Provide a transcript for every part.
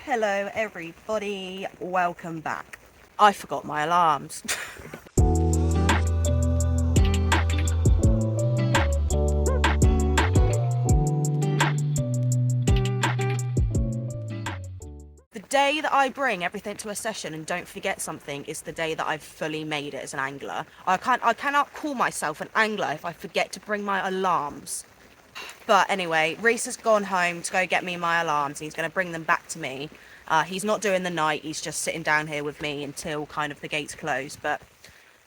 Hello everybody, welcome back. I forgot my alarms. The day that I bring everything to a session and don't forget something is the day that I've fully made it as an angler. I cannot call myself an angler if I forget to bring my alarms. But anyway, Reese has gone home to go get me my alarms and he's going to bring them back to me. He's not doing the night, he's just sitting down here with me until kind of the gates close. But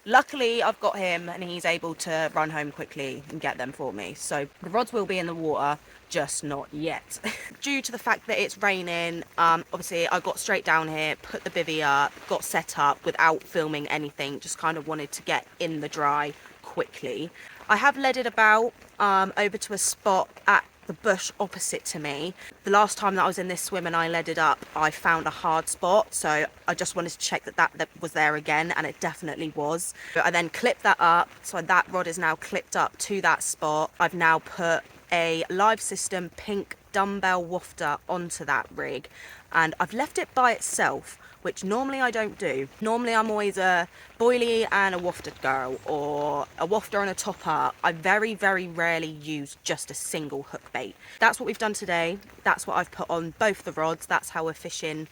luckily I've got him and he's able to run home quickly and get them for me. So the rods will be in the water, just not yet. Due to the fact that it's raining, obviously I got straight down here, put the bivvy up, got set up without filming anything, just kind of wanted to get in the dry quickly. I have led it about over to a spot at the bush opposite to me. The last time that I was in this swim and I led it up, I found a hard spot, so I just wanted to check that was there again, and it definitely was. I then clipped that up, so that rod is now clipped up to that spot. I've now put a live system pink dumbbell wafter onto that rig, and I've left it by itself, which normally I don't do. Normally I'm always a boilie and a wafted girl, or a wafter and a topper. I very, very rarely use just a single hook bait. That's what we've done today. That's what I've put on both the rods. That's how we're fishing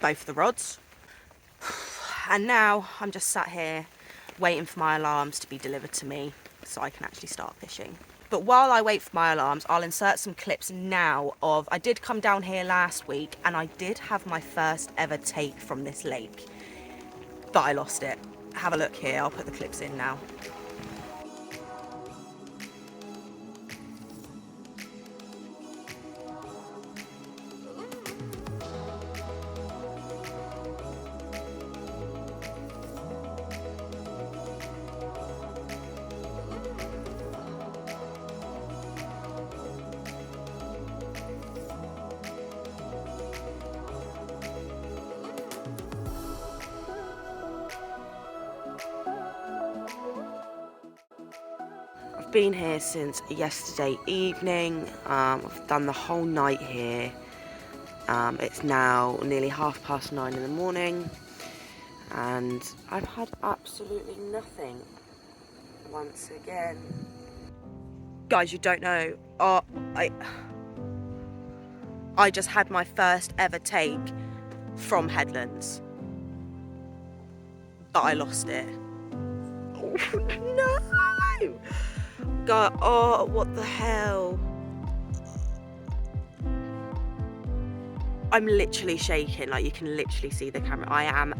both the rods. And now I'm just sat here waiting for my alarms to be delivered to me so I can actually start fishing. But while I wait for my alarms, I'll insert some clips now of, I did come down here last week and I did have my first ever take from this lake, but I lost it. Have a look here, I'll put the clips in now. Been here since yesterday evening. I've done the whole night here. It's now nearly 9:30 in the morning and I've had absolutely nothing once again. Guys, you don't know, I just had my first ever take from Headlands, but I lost it. Oh, no! God, oh, what the hell? I'm literally shaking, like you can literally see the camera. I am.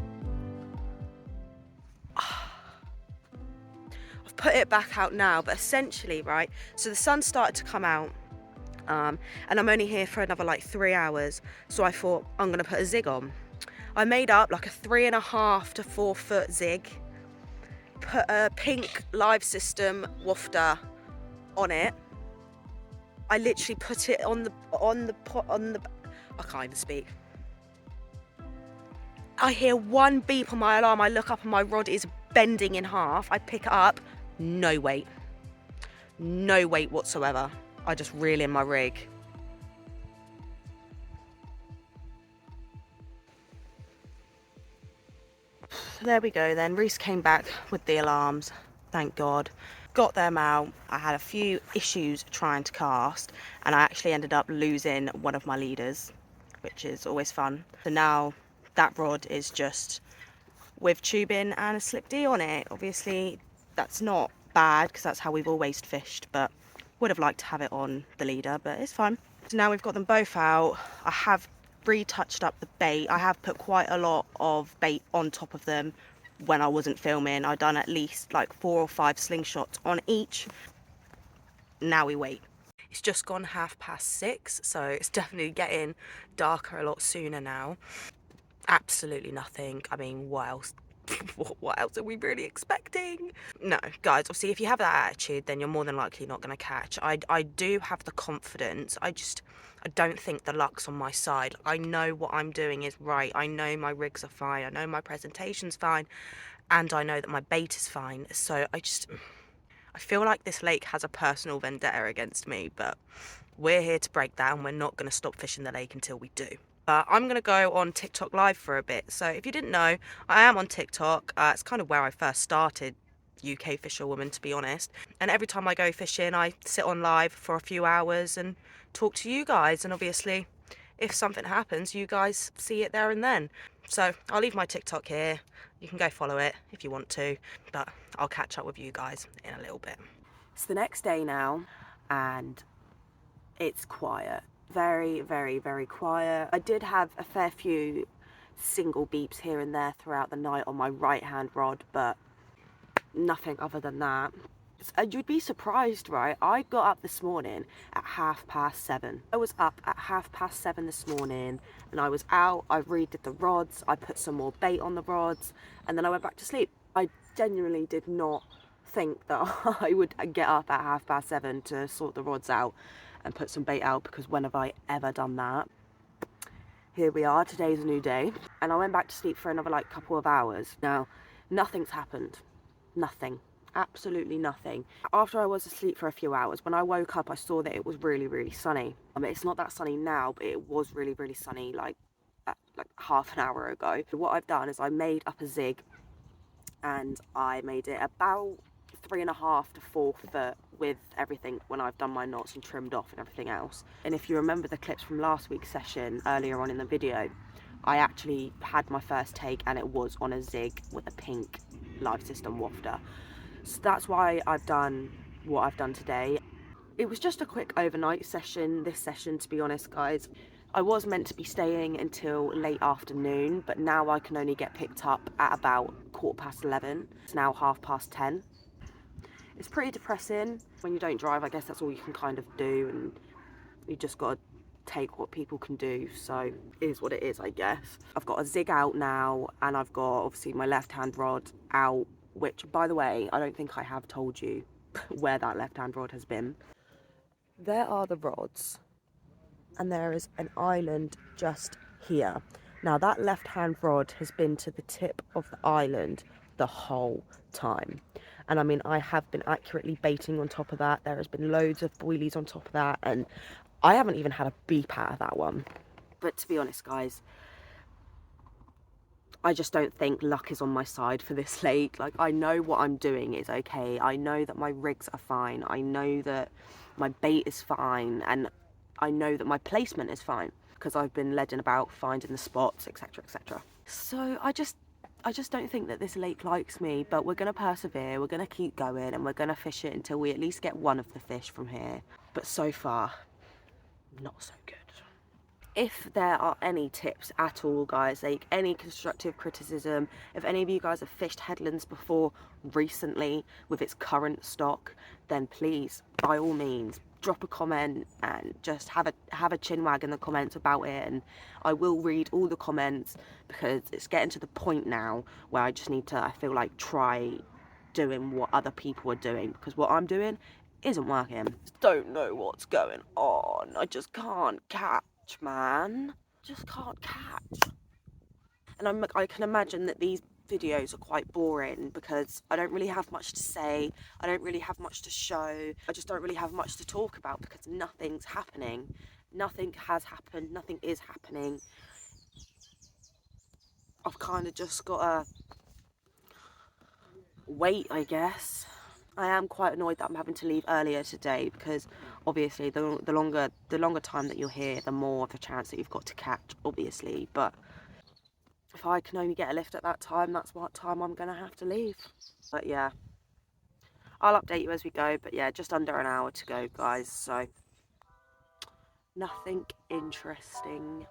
I've put it back out now, but essentially, right, so the sun started to come out, and I'm only here for another like 3 hours, so I thought I'm gonna put a zig on. I made up like a 3.5 to 4 foot zig, put a pink live system wafter on it. I literally put it on the I can't even speak. I hear one beep on my alarm, I look up and my rod is bending in half. I pick it up, no weight whatsoever. I just reel in my rig. There we go then. Reese came back with the alarms, thank God. Got them out. I had a few issues trying to cast and I actually ended up losing one of my leaders, which is always fun. So now that rod is just with tubing and a slip D on it. Obviously that's not bad because that's how we've always fished, but would have liked to have it on the leader, but it's fine. So now we've got them both out. I have retouched up the bait. I have put quite a lot of bait on top of them. When I wasn't filming, I'd done at least like 4 or 5 slingshots on each. Now we wait. It's just gone 6:30, so it's definitely getting darker a lot sooner now. Absolutely nothing. I mean, what else? What else are we really expecting? No, guys, obviously if you have that attitude, then you're more than likely not going to catch. I do have the confidence. I don't think the luck's on my side. I know what I'm doing is right. I know my rigs are fine. I know my presentation's fine. And I know that my bait is fine. So I feel like this lake has a personal vendetta against me. But we're here to break that and we're not going to stop fishing the lake until we do. But I'm going to go on TikTok live for a bit. So if you didn't know, I am on TikTok. It's kind of where I first started UKfisherwoman, to be honest. And every time I go fishing, I sit on live for a few hours and talk to you guys. And obviously, if something happens, you guys see it there and then. So I'll leave my TikTok here. You can go follow it if you want to. But I'll catch up with you guys in a little bit. It's the next day now, and it's quiet. Very, very, very quiet. I did have a fair few single beeps here and there throughout the night on my right hand rod, but nothing other than that. You'd be surprised, right? I got up this morning at 7:30. I was up at 7:30 this morning, and I was out, I redid the rods, I put some more bait on the rods, and then I went back to sleep. I genuinely did not think that I would get up at 7:30 to sort the rods out and put some bait out, because when have I ever done that? Here we are, today's a new day, and I went back to sleep for another like couple of hours. Now, nothing's happened. Nothing. Absolutely nothing. After I was asleep for a few hours, when I woke up, I saw that it was really, really sunny. I mean, it's not that sunny now, but it was really, really sunny like half an hour ago. So what I've done is I made up a zig, and I made it about 3.5 to 4 foot with everything when I've done my knots and trimmed off and everything else. And if you remember the clips from last week's session earlier on in the video, I actually had my first take and it was on a zig with a pink live system wafter. So that's why I've done what I've done today. It was just a quick overnight session, this session, to be honest, guys. I was meant to be staying until late afternoon, but now I can only get picked up at about 11:15. It's now 10:30. It's pretty depressing. When you don't drive, I guess that's all you can kind of do, and you just got to take what people can do. So it is what it is, I guess. I've got a zig out now, and I've got obviously my left hand rod out, which, by the way, I don't think I have told you where that left hand rod has been. There are the rods, and there is an island just here. Now that left hand rod has been to the tip of the island the whole time. And I mean, I have been accurately baiting on top of that. There has been loads of boilies on top of that, and I haven't even had a beep out of that one. But to be honest, guys, I just don't think luck is on my side for this lake. Like, I know what I'm doing is okay. I know that my rigs are fine. I know that my bait is fine, and I know that my placement is fine, because I've been leading about finding the spots, etc, etc. So I just don't think that this lake likes me, but we're going to persevere, we're going to keep going, and we're going to fish it until we at least get one of the fish from here. But so far, not so good. If there are any tips at all, guys, like any constructive criticism, if any of you guys have fished Headlands before recently with its current stock, then please, by all means, drop a comment and just have a chin wag in the comments about it, and I will read all the comments, because it's getting to the point now where I just need to, I feel like, try doing what other people are doing, because what I'm doing isn't working. Don't know what's going on. I just can't catch, man. Just can't catch. And I can imagine that these videos are quite boring, because I don't really have much to say, I don't really have much to show, I just don't really have much to talk about, because nothing's happening. Nothing has happened, nothing is happening. I've kind of just got to wait, I guess. I am quite annoyed that I'm having to leave earlier today, because obviously the longer time that you're here, the more of a chance that you've got to catch, obviously. But if I can only get a lift at that time, that's what time I'm going to have to leave. But yeah, I'll update you as we go. But yeah, just under an hour to go, guys. So nothing interesting.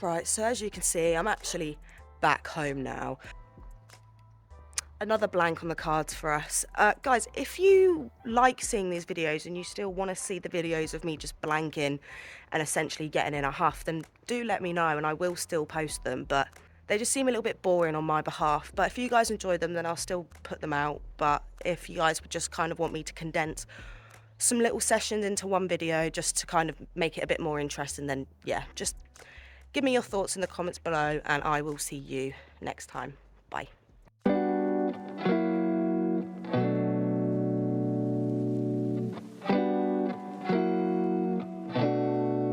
Right, so as you can see, I'm actually back home now. Another blank on the cards for us. Guys, if you like seeing these videos and you still want to see the videos of me just blanking and essentially getting in a huff, then do let me know and I will still post them, but they just seem a little bit boring on my behalf. But if you guys enjoy them, then I'll still put them out. But if you guys would just kind of want me to condense some little sessions into one video just to kind of make it a bit more interesting, then yeah, just give me your thoughts in the comments below and I will see you next time. Bye.